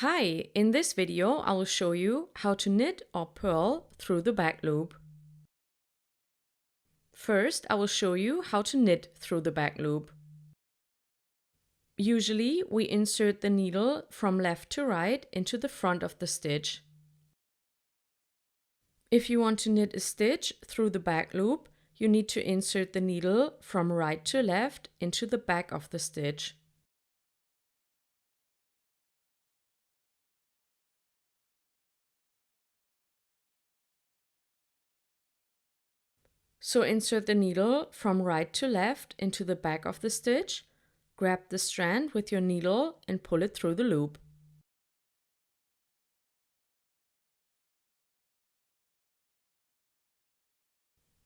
Hi, in this video I will show you how to knit or purl through the back loop. First, I will show you how to knit through the back loop. Usually, we insert the needle from left to right into the front of the stitch. If you want to knit a stitch through the back loop, you need to insert the needle from right to left into the back of the stitch. So insert the needle from right to left into the back of the stitch, grab the strand with your needle and pull it through the loop.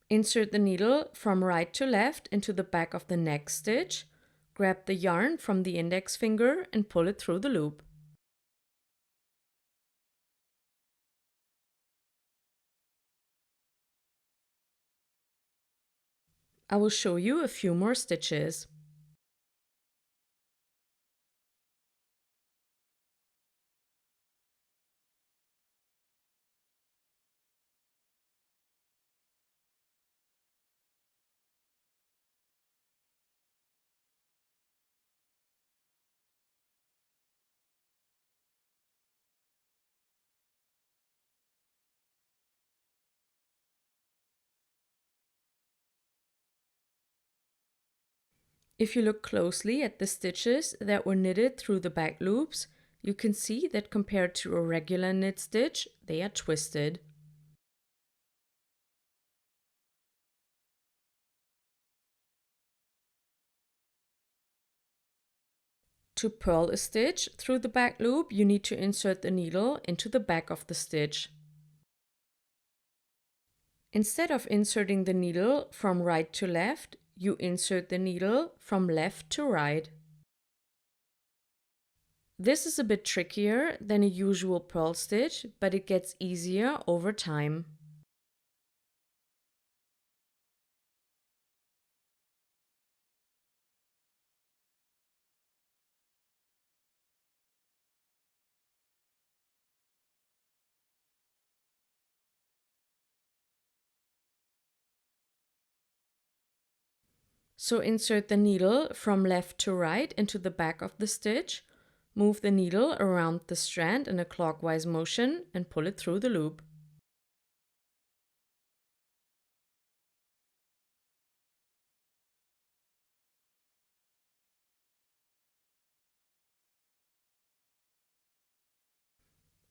Insert the needle from right to left into the back of the next stitch, grab the yarn from the index finger and pull it through the loop. I will show you a few more stitches. If you look closely at the stitches that were knitted through the back loops, you can see that compared to a regular knit stitch, they are twisted. To purl a stitch through the back loop, you need to insert the needle into the back of the stitch. Instead of inserting the needle from right to left, you insert the needle from left to right. This is a bit trickier than a usual purl stitch, but it gets easier over time. So insert the needle from left to right into the back of the stitch, move the needle around the strand in a clockwise motion and pull it through the loop.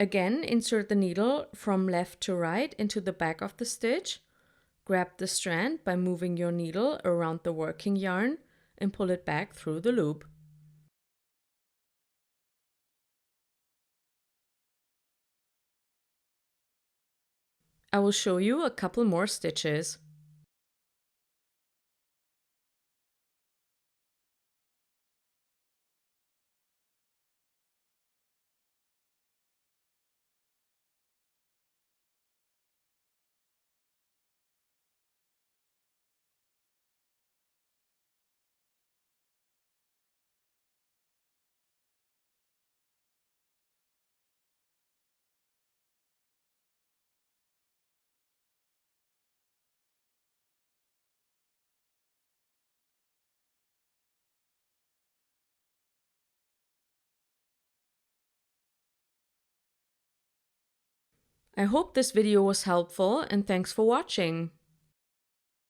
Again, insert the needle from left to right into the back of the stitch, grab the strand by moving your needle around the working yarn and pull it back through the loop. I will show you a couple more stitches. I hope this video was helpful and thanks for watching.